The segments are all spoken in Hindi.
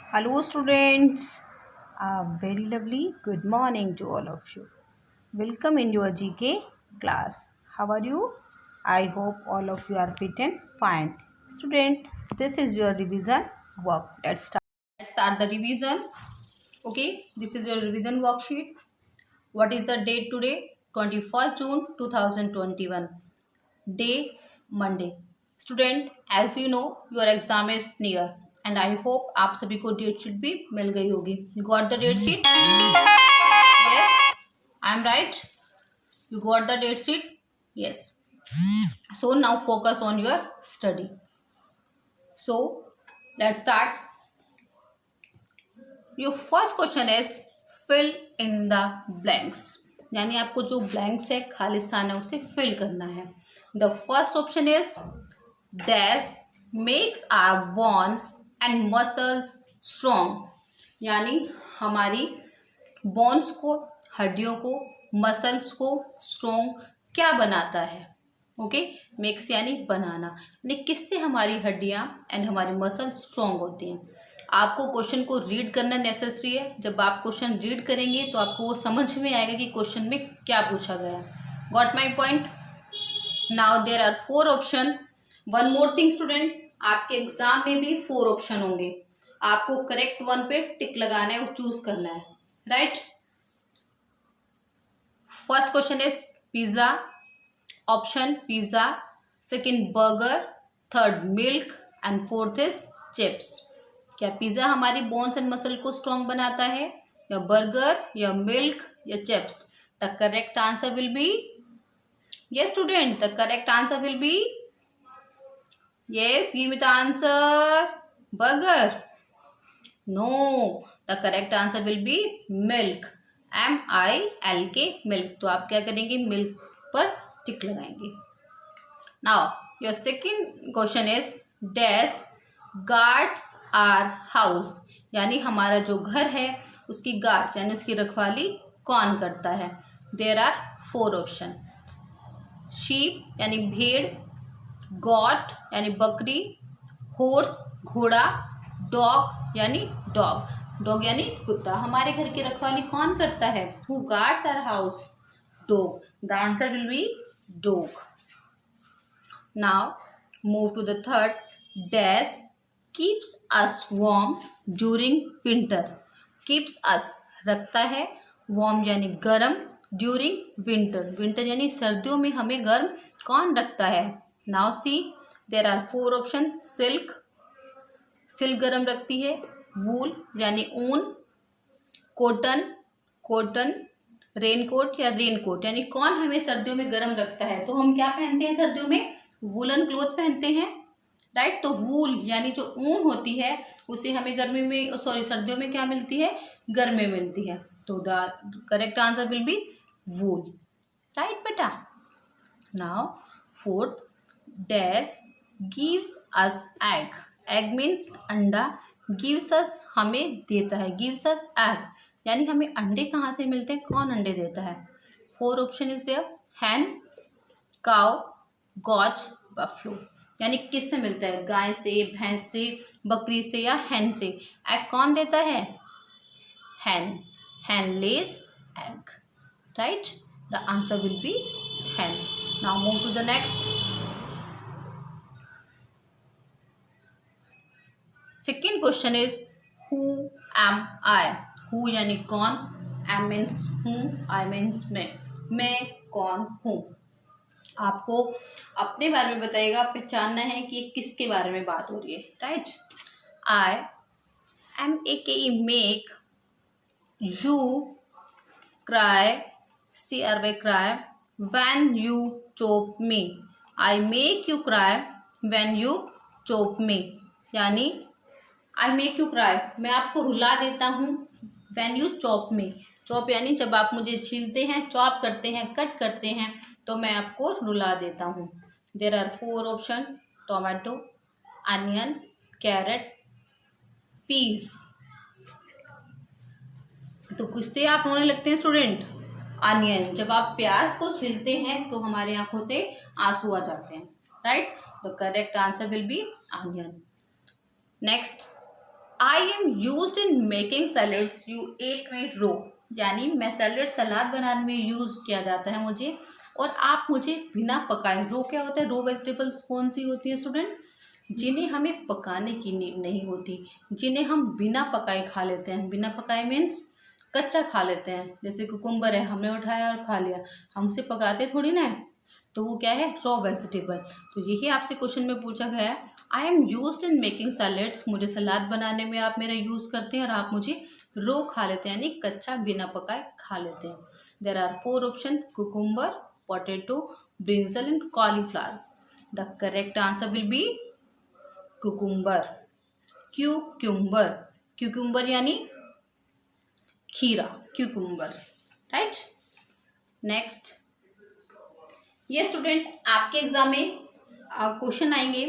Hello, students. A very lovely good morning to all of you. Welcome in your GK class. How are you? I hope all of you are fit and fine. Student, this is your revision work. Let's start. Let's start the revision. Okay, this is your revision worksheet. What is the date today? 21st June 2021. Day Monday. Student, as you know, your exam is near and I hope आप सभी को डेट शीट भी मिल गई होगी. You got the date sheet? Yes, I am right. You got the date sheet? Yes. So now focus on your study. So let's start. Your first question is fill in the blanks, यानी आपको जो ब्लैंक्स है खालिस्तान है उसे फिल करना है. The first option is dash makes our bones and muscles strong, यानी हमारी बोन्स को, हड्डियों को, मसल्स को स्ट्रॉन्ग क्या बनाता है. ओके, मेक्स यानी बनाना, यानी किससे हमारी हड्डियां एंड हमारी मसल स्ट्रॉन्ग होती हैं. आपको क्वेश्चन को रीड करना नेसेसरी है. जब आप क्वेश्चन रीड करेंगे तो आपको वो समझ में आएगा कि क्वेश्चन में क्या पूछा गया. Got my point. Now there are 4 option. One more thing student, आपके एग्जाम में भी 4 ऑप्शन होंगे. आपको करेक्ट वन पे टिक लगाना है और चूज करना है. Right. First question is pizza. Option pizza, second burger, third milk and fourth is chips. क्या पिज्जा हमारी बोन्स एंड मसल को स्ट्रॉन्ग बनाता है, या बर्गर, या मिल्क, या chips? The correct answer will B, yes student, the correct answer will be, yes, give me the answer. Burger? No, the correct answer will be milk. MILK, milk. तो आप क्या करेंगे, मिल्क पर टिक लगाएंगे. Now your second question is dash guards our house, यानी हमारा जो घर है उसकी गार्ड्स यानी उसकी रखवाली कौन करता है. There are 4 option. शीप यानी भेड़, गॉट यानी बकरी, हॉर्स घोड़ा, डॉग यानी डॉग, डॉग यानी कुत्ता. हमारे घर की रखवाली कौन करता है? Who guards our house? Dog. The answer will be dog. Now move to the third. Dash keeps us warm during winter. Keeps us रखता है, वार्म यानी गर्म, ड्यूरिंग विंटर, विंटर यानी सर्दियों में हमें गर्म कौन रखता है. Now see there are 4 option. Silk, silk गर्म रखती है. वूल यानी ऊन, कॉटन, कॉटन, रेनकोट या रेनकोट, यानी कौन हमें सर्दियों में गर्म रखता है. तो हम क्या पहनते हैं सर्दियों में? वूलन क्लोथ पहनते हैं. राइट. तो वूल यानी जो ऊन होती है उसे हमें गर्मी में, सॉरी, सर्दियों में क्या मिलती है? गर्मी मिलती है. तो the correct answer will be wool. Right बेटा. Now fourth. Dash gives us egg. Egg means अंडा. गिव्स अस हमें देता है. गिव्स अस एग यानी हमें अंडे कहाँ से मिलते हैं, कौन अंडे देता है? 4 option is there. Hen, cow, goat, buffalo, यानी किससे मिलता है? गाय से, भैंस से, बकरी से या हैन से. एग कौन देता है? Hen. Hen lays egg. Right. The answer will be hen. Now move to the next. Second question is who am I. Who यानी कौन, एम मीन्स हूँ, आई मीन्स मैं कौन हूँ. आपको अपने बारे में बताइएगा, पहचानना है कि किसके बारे में बात हो रही है. Right. I am AKE make you cry, CRY cry, when you chop me. I make you cry when you chop me, यानी आई मेक यू क्राई, मैं आपको रुला देता हूँ. When you chop me, chop यानी जब आप मुझे छीलते हैं, चॉप करते हैं, कट करते हैं, तो मैं आपको रुला देता हूँ. There are 4 option. Tomato, onion, carrot, peas. तो किससे आप रोने लगते हैं स्टूडेंट? अनियन. जब आप प्याज को छीलते हैं तो हमारी आंखों से आंसू आ जाते हैं. Right. The correct answer will be onion. Next. I am use in making salads you eat में रो, यानी मैं सैलेड सलाद बनाने में यूज किया जाता है मुझे, और आप मुझे बिना पकाए। रो क्या होता है? रो वेजिटेबल्स कौन सी होती है स्टूडेंट? जिन्हें हमें पकाने की नीड नहीं होती, जिन्हें हम बिना पकाए खा लेते हैं। बिना पकाए मीन्स कच्चा खा लेते हैं। जैसे कुकुम्बर है, हमने उठाया और खा लिया, हम उसे पकाते थोड़ी ना है, तो वो क्या है? Raw vegetable. तो यही आपसे क्वेश्चन में पूछा गया है, आई am use in making salads, मुझे सलाद बनाने में आप मेरा यूज़ करते हैं और आप मुझे रो खा लेते हैं, यानी कच्चा बिना पकाए खा लेते हैं। There are 4 option, cucumber, potato, brinjal and cauliflower. The correct answer will be cucumber, cucumber. Cucumber यानी खीरा, क्यूक्यूम्बर, राइट। नेक्स्ट, ये स्टूडेंट आपके एग्जाम में क्वेश्चन आएंगे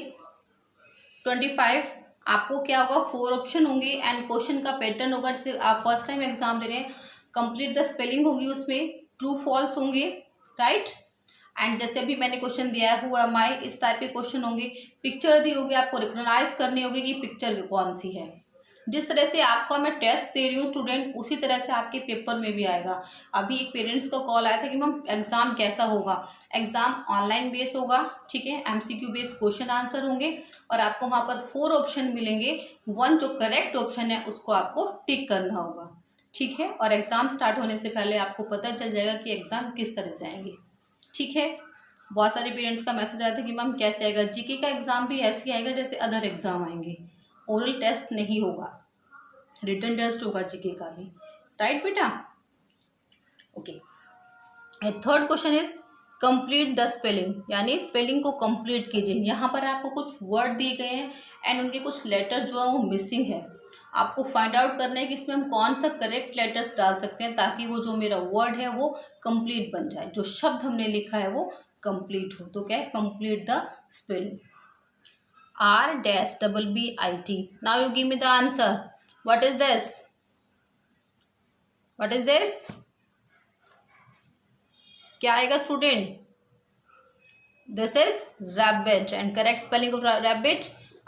25। आपको क्या होगा? 4 ऑप्शन होंगे एंड क्वेश्चन का पैटर्न होगा। जैसे आप फर्स्ट टाइम एग्जाम दे रहे हैं, कंप्लीट द स्पेलिंग होगी, उसमें ट्रू फॉल्स होंगे, राइट। एंड जैसे अभी मैंने क्वेश्चन दिया है हु एम आई, इस टाइप के क्वेश्चन होंगे। पिक्चर दी होगी, आपको रिकॉग्नाइज करनी होगी कि पिक्चर कौन सी है। जिस तरह से आपका मैं टेस्ट दे रही हूँ स्टूडेंट, उसी तरह से आपके पेपर में भी आएगा। अभी एक पेरेंट्स का कॉल आया था कि मैम एग्ज़ाम कैसा होगा। एग्ज़ाम ऑनलाइन बेस होगा, ठीक है, MCQ बेस्ड क्वेश्चन आंसर होंगे और आपको वहाँ पर 4 ऑप्शन मिलेंगे। 1 जो करेक्ट ऑप्शन है उसको आपको टिक करना होगा, ठीक है। और एग्ज़ाम स्टार्ट होने से पहले आपको पता चल जाएगा कि एग्ज़ाम किस तरह से आएंगे, ठीक है। बहुत सारे पेरेंट्स का मैसेज आया था कि मैम कैसे आएगा। जीके का एग्ज़ाम भी ऐसे आएगा जैसे अदर एग्ज़ाम आएंगे, ओरल टेस्ट नहीं होगा, रिटन टेस्ट होगा जीके का भी, राइट बेटा? Okay. Third question is complete the spelling, यानी स्पेलिंग को कंप्लीट कीजिए। यहाँ पर आपको कुछ वर्ड दिए गए हैं एंड उनके कुछ लेटर जो है वो मिसिंग है। आपको फाइंड आउट करना है कि इसमें हम कौन सा करेक्ट लेटर्स डाल सकते हैं ताकि वो जो मेरा वर्ड है वो कंप्लीट बन जाए, जो शब्द हमने लिखा है वो कंप्लीट हो। तो क्या है? Complete the spelling. R-BBIT. Now you give me the answer. What is this? What is this? क्या आएगा student? This is rabbit and correct spelling of rabbit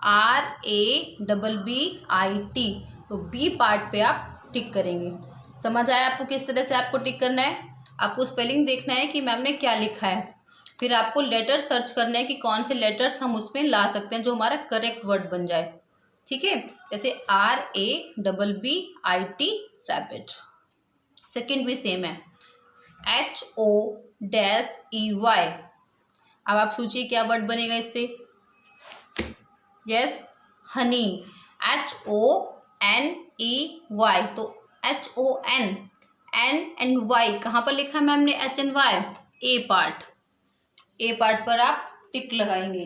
RABBIT। तो बी पार्ट पे आप टिक करेंगे। समझ आया आपको किस तरह से आपको टिक करना है? आपको स्पेलिंग देखना है कि मैम ने क्या लिखा है, फिर आपको लेटर सर्च करना है कि कौन से लेटर्स हम उसमें ला सकते हैं जो हमारा करेक्ट वर्ड बन जाए, ठीक है। जैसे RABBIT रैबिट। सेकेंड भी सेम है, HOEY। अब आप सोचिए क्या वर्ड बनेगा इससे? Yes, Honey, HONEY। तो HON, N एंड Y कहाँ पर लिखा है मैम ने? H and Y, A part पर आप टिक लगाएंगे,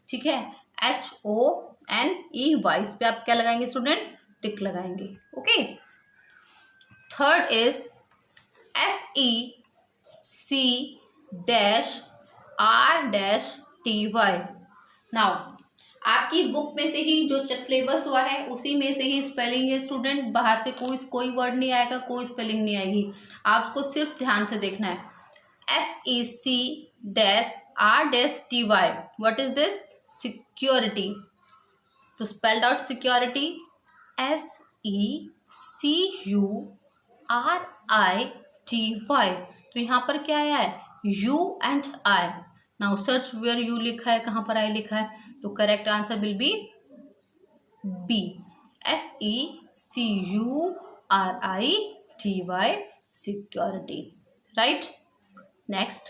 ठीक है। HONEY, इस पे आप क्या लगाएंगे स्टूडेंट? टिक लगाएंगे, okay. Third is SEC-R-TY। Now आपकी बुक में से ही जो सिलेबस हुआ है उसी में से ही स्पेलिंग है स्टूडेंट, बाहर से कोई वर्ड नहीं आएगा, कोई स्पेलिंग नहीं आएगी। आपको सिर्फ ध्यान से देखना है। SEC-R-TY, what is this? Security. तो स्पेल्ड आउट सिक्योरिटी, SECURITY। तो यहाँ पर क्या आया है? U and I। Now search where U लिखा है, कहाँ पर I लिखा है? तो correct answer will be B, SECURITY, security, right. Next,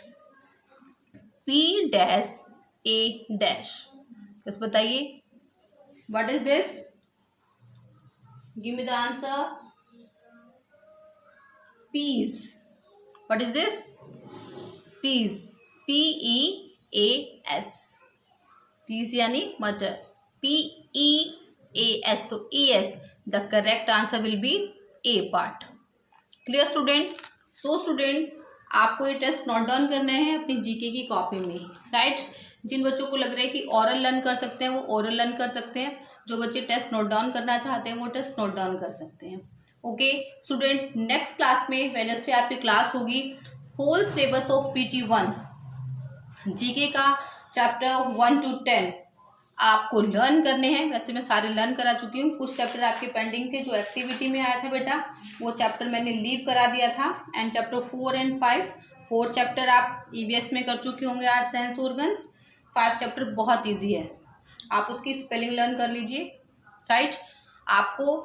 P-A-, बस बताइए what is this? Give me the answer. Peas. What is this? Peas, PEAS। Peas यानी मटर, PEAS। तो ES, the correct answer will B A part. Clear student? So student, आपको ये टेस्ट नोट डाउन करने हैं अपनी जीके की कॉपी में, राइट। जिन बच्चों को लग रहा है कि ओरल लर्न कर सकते हैं वो ओरल लर्न कर सकते हैं, जो बच्चे टेस्ट नोट डाउन करना चाहते हैं वो टेस्ट नोट डाउन कर सकते हैं, ओके स्टूडेंट। नेक्स्ट क्लास में वेडनेसडे आपकी क्लास होगी whole syllabus of PT1, GK का चैप्टर 1 to 10, आपको लर्न करने हैं। वैसे मैं सारे लर्न करा चुकी हूँ, कुछ चैप्टर आपके पेंडिंग थे जो एक्टिविटी में आया था बेटा, वो चैप्टर मैंने लीव करा दिया था। एंड चैप्टर 4 एंड 5, 4 चैप्टर आप ईवीएस में कर चुके होंगे, आर्ट सेंस ऑर्गन्स। 5 चैप्टर बहुत ईजी है, आप उसकी स्पेलिंग लर्न कर लीजिए, राइट। आपको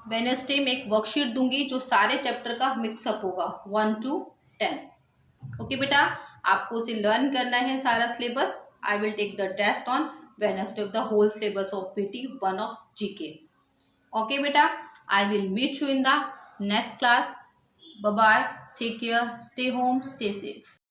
वेडनेसडे में एक वर्कशीट दूंगी जो सारे चैप्टर का मिक्सअप होगा 1 to 10। ओके बेटा, आपको उसे लर्न करना है सारा syllabus. I will take the test on Wednesday of the whole syllabus of PT 1 of GK। Okay बेटा, I will meet you in the next class. Bye bye, take care, stay home, stay safe.